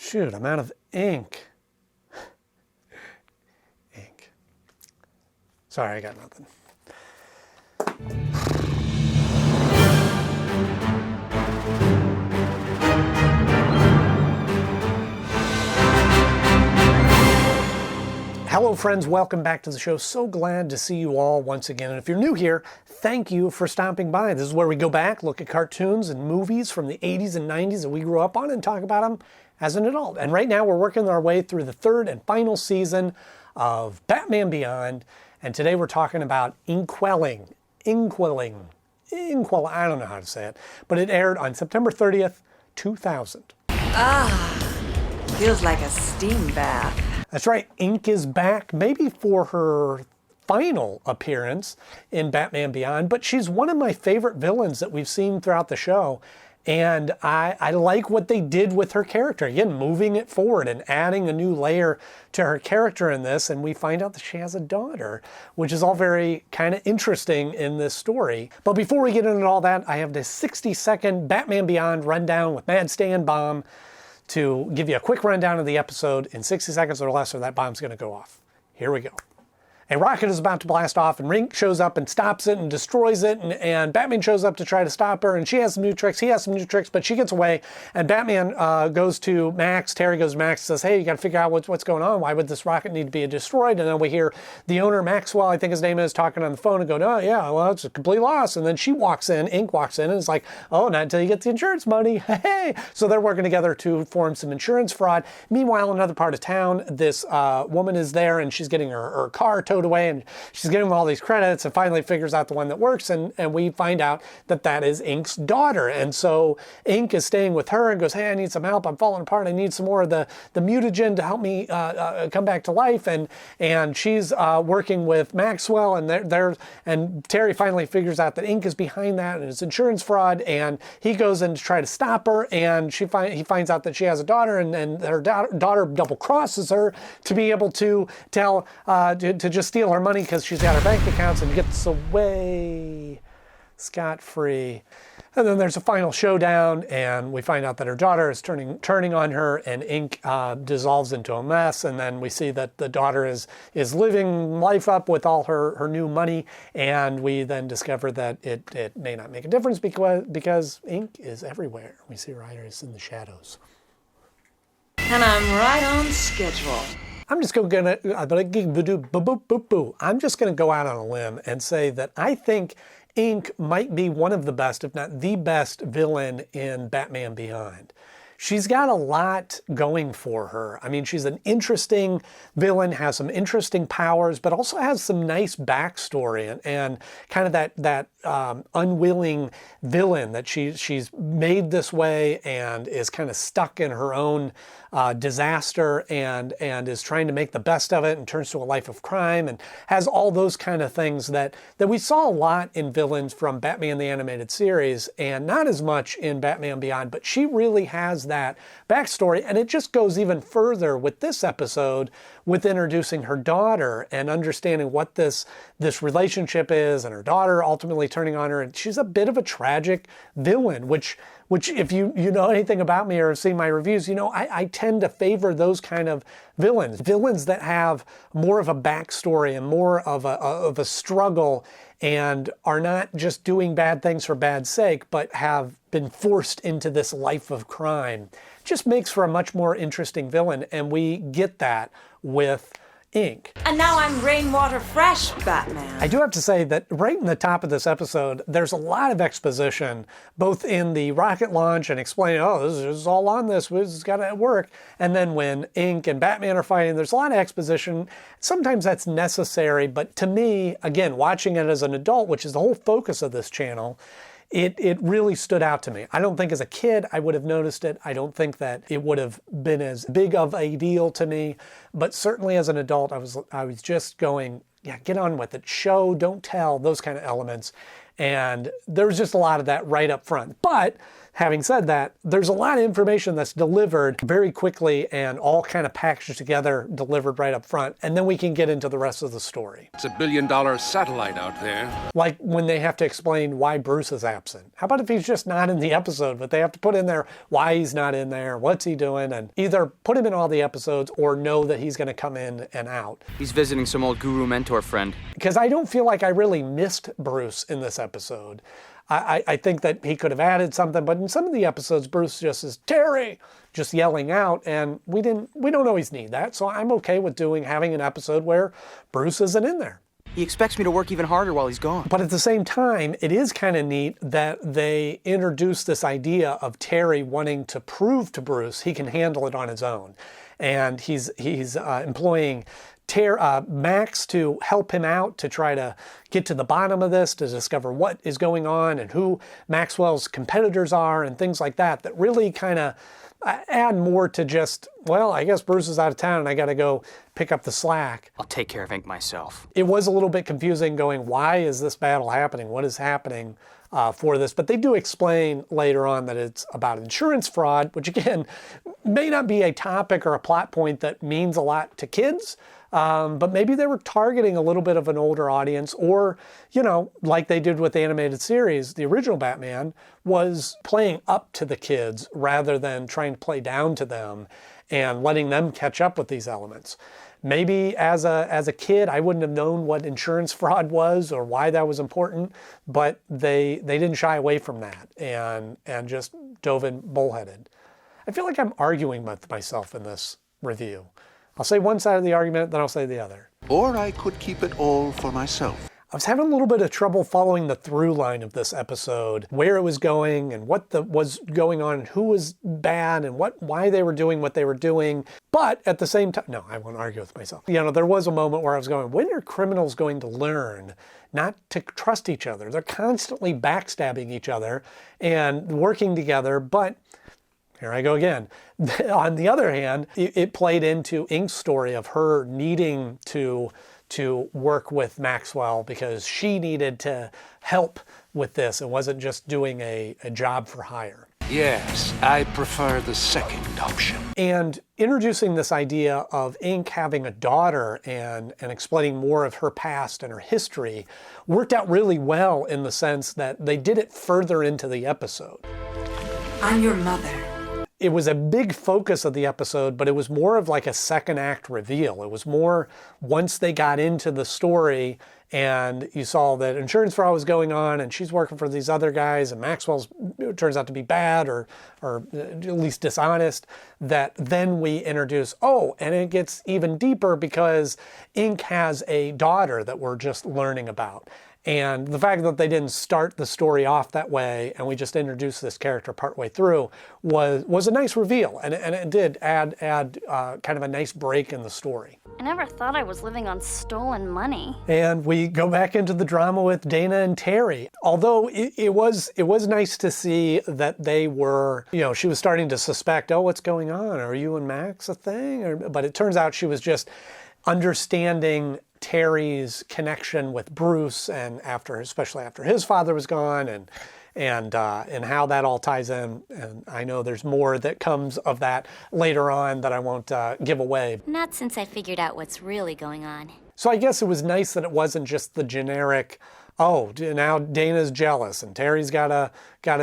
Shoot, I'm out of ink. Ink. Sorry, I got nothing. Hello friends, welcome back to the show. So glad to see you all once again. And if you're new here, thank you for stopping by. This is where we go back, look at cartoons and movies from the 80s and 90s that we grew up on and talk about them as an adult. And right now we're working our way through the third and final season of Batman Beyond. And today we're talking about Inqueling. I don't know how to say it. But it aired on September 30th, 2000. Feels like a steam bath. That's right, Inque is back, maybe for her final appearance in Batman Beyond, but she's one of my favorite villains that we've seen throughout the show. And I like what they did with her character. Again, moving it forward and adding a new layer to her character in this. And we find out that she has a daughter, which is all very kind of interesting in this story. But before we get into all that, I have this 60-second Batman Beyond rundown with Mad Stan Bomb to give you a quick rundown of the episode in 60 seconds or less, or that bomb's going to go off. Here we go. A rocket is about to blast off, and Rink shows up and stops it and destroys it, and Batman shows up to try to stop her, and she has some new tricks, he has some new tricks, but she gets away, and Batman goes to Max, Terry goes to Max, says, hey, you got to figure out what's going on, why would this rocket need to be destroyed? And then we hear the owner, Maxwell, I think his name is, talking on the phone and going, oh yeah, well, it's a complete loss. And then she walks in, Inque walks in, and it's like, oh, not until you get the insurance money, hey! So they're working together to form some insurance fraud. Meanwhile, another part of town, this woman is there, and she's getting her car towed away, and she's getting all these credits and finally figures out the one that works, and we find out that that is Inque's daughter. And so Inque is staying with her and goes, hey, I need some help, I'm falling apart, I need some more of the mutagen to help me come back to life. And she's working with Maxwell, and Terry finally figures out that Inque is behind that and it's insurance fraud, and he goes in to try to stop her, and he finds out that she has a daughter, and her daughter double crosses her to be able to to just steal her money because she's got her bank accounts and gets away scot-free. And then there's a final showdown, and we find out that her daughter is turning on her, and Inque dissolves into a mess. And then we see that the daughter is living life up with all her new money, and we then discover that it may not make a difference because Inque is everywhere. We see her eyes in the shadows. And I'm right on schedule. I'm just going to go out on a limb and say that I think Inque might be one of the best, if not the best, villain in Batman Beyond. She's got a lot going for her. I mean, she's an interesting villain, has some interesting powers, but also has some nice backstory and kind of that unwilling villain that she's made this way and is kind of stuck in her own disaster and is trying to make the best of it and turns to a life of crime and has all those kind of things that we saw a lot in villains from Batman the Animated Series and not as much in Batman Beyond, but she really has that backstory, and it just goes even further with this episode with introducing her daughter and understanding what this relationship is, and her daughter ultimately turning on her, and she's a bit of a tragic villain, which if you know anything about me or have seen my reviews, you know I tend to favor those kind of villains that have more of a backstory and more of a struggle and are not just doing bad things for bad sake, but have been forced into this life of crime. Just makes for a much more interesting villain, and we get that with Inque. And now I'm rainwater fresh, Batman. I do have to say that right in the top of this episode, there's a lot of exposition, both in the rocket launch and explaining, oh, this is all on this has got to work. And then when Inque and Batman are fighting, there's a lot of exposition. Sometimes that's necessary, but to me, again, watching it as an adult, which is the whole focus of this channel, it really stood out to me. I don't think as a kid I would have noticed it. I don't think that it would have been as big of a deal to me. But certainly as an adult, I was just going, yeah, get on with it. Show, don't tell, those kind of elements. And there was just a lot of that right up front. But Having said that, there's a lot of information that's delivered very quickly and all kind of packaged together, delivered right up front, and then we can get into the rest of the story. It's $1 billion satellite out there. Like when they have to explain why Bruce is absent. How about if he's just not in the episode, but they have to put in there why he's not in there, what's he doing, and either put him in all the episodes or know that he's going to come in and out. He's visiting some old guru mentor friend. Because I don't feel like I really missed Bruce in this episode. I think that he could have added something, but in some of the episodes, Bruce just is Terry, just yelling out, and we don't always need that. So I'm okay with having an episode where Bruce isn't in there. He expects me to work even harder while he's gone. But at the same time, it is kind of neat that they introduce this idea of Terry wanting to prove to Bruce he can handle it on his own, and he's employing Max to help him out to try to get to the bottom of this, to discover what is going on and who Maxwell's competitors are and things like that, that really kind of add more to just, well, I guess Bruce is out of town and I got to go pick up the slack. I'll take care of Inque myself. It was a little bit confusing going, why is this battle happening? What is happening for this? But they do explain later on that it's about insurance fraud, which again, may not be a topic or a plot point that means a lot to kids. But maybe they were targeting a little bit of an older audience, or, like they did with the animated series, the original Batman was playing up to the kids rather than trying to play down to them and letting them catch up with these elements. Maybe as a kid, I wouldn't have known what insurance fraud was or why that was important, but they didn't shy away from that and just dove in bullheaded. I feel like I'm arguing with myself in this review. I'll say one side of the argument, then I'll say the other. Or I could keep it all for myself. I was having a little bit of trouble following the through line of this episode, where it was going and what was going on, and who was bad and why they were doing what they were doing. But at the same time, no, I won't argue with myself. There was a moment where I was going, when are criminals going to learn not to trust each other? They're constantly backstabbing each other and working together, but here I go again. On the other hand, it played into Inque's story of her needing to work with Maxwell because she needed to help with this. It wasn't just doing a job for hire. Yes, I prefer the second option. And introducing this idea of Inque having a daughter and explaining more of her past and her history worked out really well in the sense that they did it further into the episode. I'm your mother. It was a big focus of the episode, but it was more of like a second act reveal. It was more once they got into the story and you saw that insurance fraud was going on and she's working for these other guys and Maxwell's turns out to be bad or at least dishonest, that then we introduce, and it gets even deeper because Inque has a daughter that we're just learning about. And the fact that they didn't start the story off that way and we just introduced this character partway through was a nice reveal. And it did add kind of a nice break in the story. I never thought I was living on stolen money. And we go back into the drama with Dana and Terry. Although it was nice to see that they were, she was starting to suspect, what's going on? Are you and Max a thing? But it turns out she was just understanding Terry's connection with Bruce, and especially after his father was gone, and how that all ties in. And I know there's more that comes of that later on that I won't give away. Not since I figured out what's really going on. So I guess it was nice that it wasn't just the generic, now Dana's jealous and Terry's gotta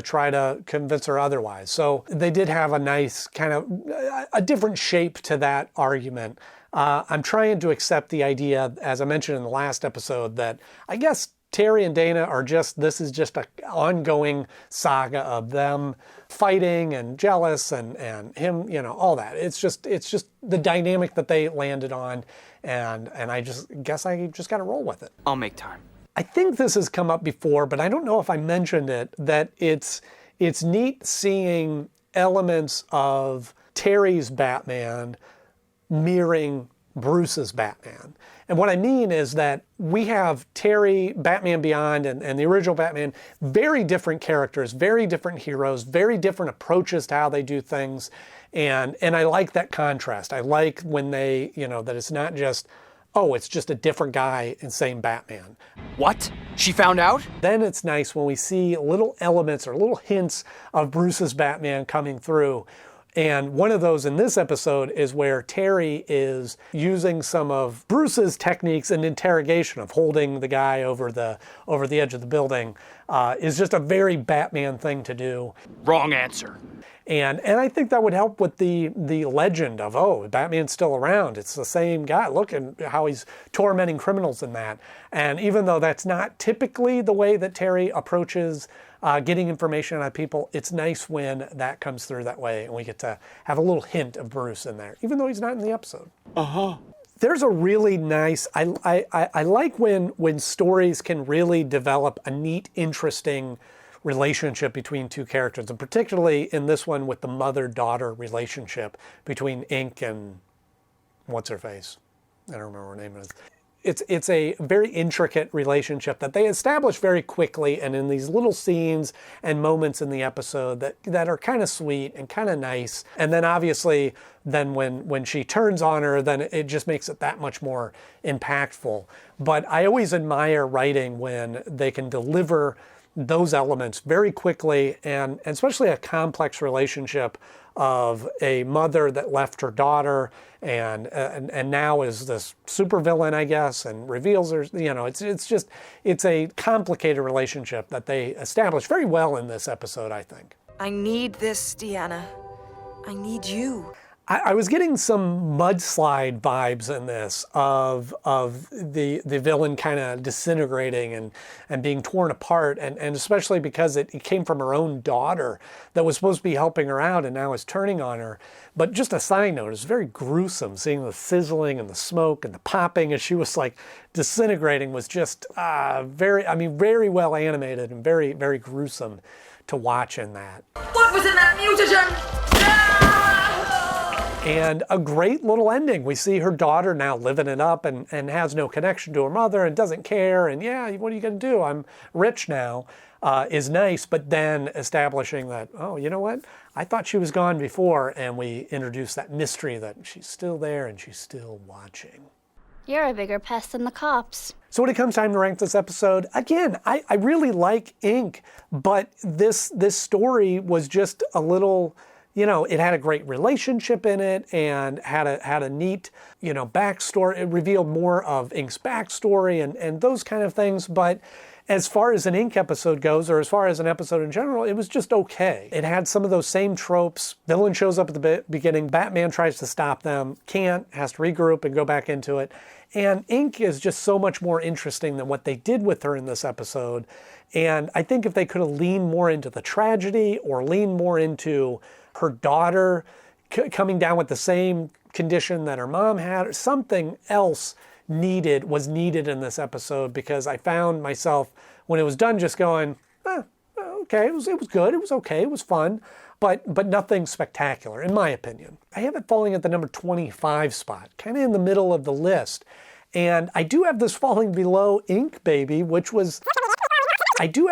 try to convince her otherwise. So they did have a nice kind of a different shape to that argument. I'm trying to accept the idea, as I mentioned in the last episode, that I guess Terry and Dana this is just an ongoing saga of them fighting and jealous and him, all that. It's just the dynamic that they landed on, and I guess I just got to roll with it. I'll make time. I think this has come up before, but I don't know if I mentioned it, that it's neat seeing elements of Terry's Batman mirroring Bruce's Batman. And what I mean is that we have Terry, Batman Beyond, and the original Batman, very different characters, very different heroes, very different approaches to how they do things. And I like that contrast. I like when they, that it's not just oh, it's just a different guy and same Batman. What? She found out? Then it's nice when we see little elements or little hints of Bruce's Batman coming through. And one of those in this episode is where Terry is using some of Bruce's techniques in interrogation of holding the guy over the edge of the building. Is just a very Batman thing to do. Wrong answer. And I think that would help with the legend of, oh, Batman's still around. It's the same guy. Look at how he's tormenting criminals in that. And even though that's not typically the way that Terry approaches getting information out of people, it's nice when that comes through that way and we get to have a little hint of Bruce in there, even though he's not in the episode. There's a really nice, I like when stories can really develop a neat, interesting relationship between two characters, and particularly in this one with the mother-daughter relationship between Inque and what's-her-face? I don't remember what her name is. It's a very intricate relationship that they establish very quickly and in these little scenes and moments in the episode that are kind of sweet and kind of nice. And then obviously then when she turns on her, then it just makes it that much more impactful. But I always admire writing when they can deliver those elements very quickly, and especially a complex relationship of a mother that left her daughter and now is this supervillain, I guess, and reveals her, it's a complicated relationship that they establish very well in this episode, I think. I need this, Deanna. I need you. I was getting some mudslide vibes in this of the villain kind of disintegrating and being torn apart, and especially because it came from her own daughter that was supposed to be helping her out and now is turning on her. But just a side note, it's very gruesome seeing the sizzling and the smoke and the popping as she was like disintegrating was just very well animated and very, very gruesome to watch in that. What was in that mutagen? And a great little ending. We see her daughter now living it up and has no connection to her mother and doesn't care. And yeah, what are you going to do? I'm rich now, is nice. But then establishing that, oh, you know what? I thought she was gone before. And we introduce that mystery that she's still there and she's still watching. You're a bigger pest than the cops. So when it comes time to rank this episode, again, I really like Inque. But this story was just a little... it had a great relationship in it and had a neat, backstory. It revealed more of Inque's backstory and those kind of things. But as far as an Inque episode goes, or as far as an episode in general, it was just okay. It had some of those same tropes. Villain shows up at the beginning. Batman tries to stop them. Can't. Has to regroup and go back into it. And Inque is just so much more interesting than what they did with her in this episode. And I think if they could have leaned more into the tragedy or leaned more into her daughter coming down with the same condition that her mom had, or something else was needed in this episode, because I found myself, when it was done, just going, okay, it was good, it was okay, it was fun, but nothing spectacular, in my opinion. I have it falling at the number 25 spot, kind of in the middle of the list. And I do have this falling below Inque Baby, which was... Inque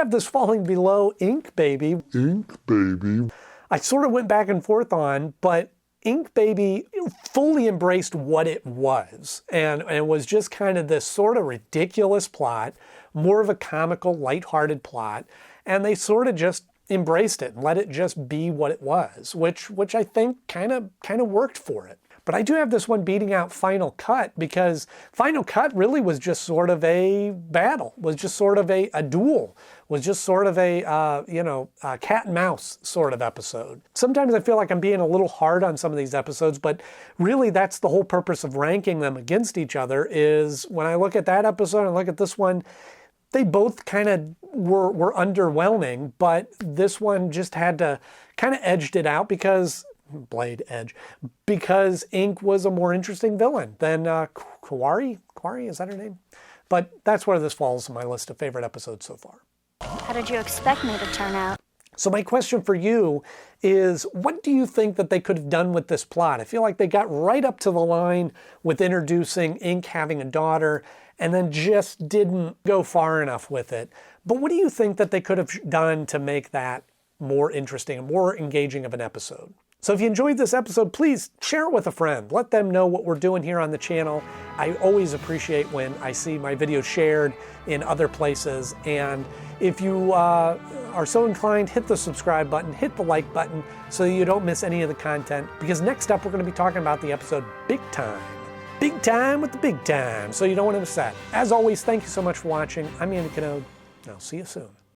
Baby. I sort of went back and forth on, but Inque Baby fully embraced what it was and was just kind of this sort of ridiculous plot, more of a comical, lighthearted plot, and they sort of just embraced it and let it just be what it was, which I think kind of worked for it. But I do have this one beating out Final Cut, because Final Cut really was just sort of a battle, was just sort of a duel, was just sort of a cat and mouse sort of episode. Sometimes I feel like I'm being a little hard on some of these episodes, but really that's the whole purpose of ranking them against each other, is when I look at that episode and look at this one, they both kind of were underwhelming, but this one just had to kind of edged it out because Inque was a more interesting villain than Kawari. Kawari, is that her name? But that's where this falls on my list of favorite episodes so far. How did you expect me to turn out? So my question for you is, what do you think that they could have done with this plot? I feel like they got right up to the line with introducing Inque having a daughter and then just didn't go far enough with it. But what do you think that they could have done to make that more interesting and more engaging of an episode? So if you enjoyed this episode, please share it with a friend. Let them know what we're doing here on the channel. I always appreciate when I see my videos shared in other places. And if you are so inclined, hit the subscribe button, hit the like button so you don't miss any of the content. Because next up, we're going to be talking about the episode Big Time. Big time with the big time. So you don't want to miss that. As always, thank you so much for watching. I'm Knode, and I'll see you soon.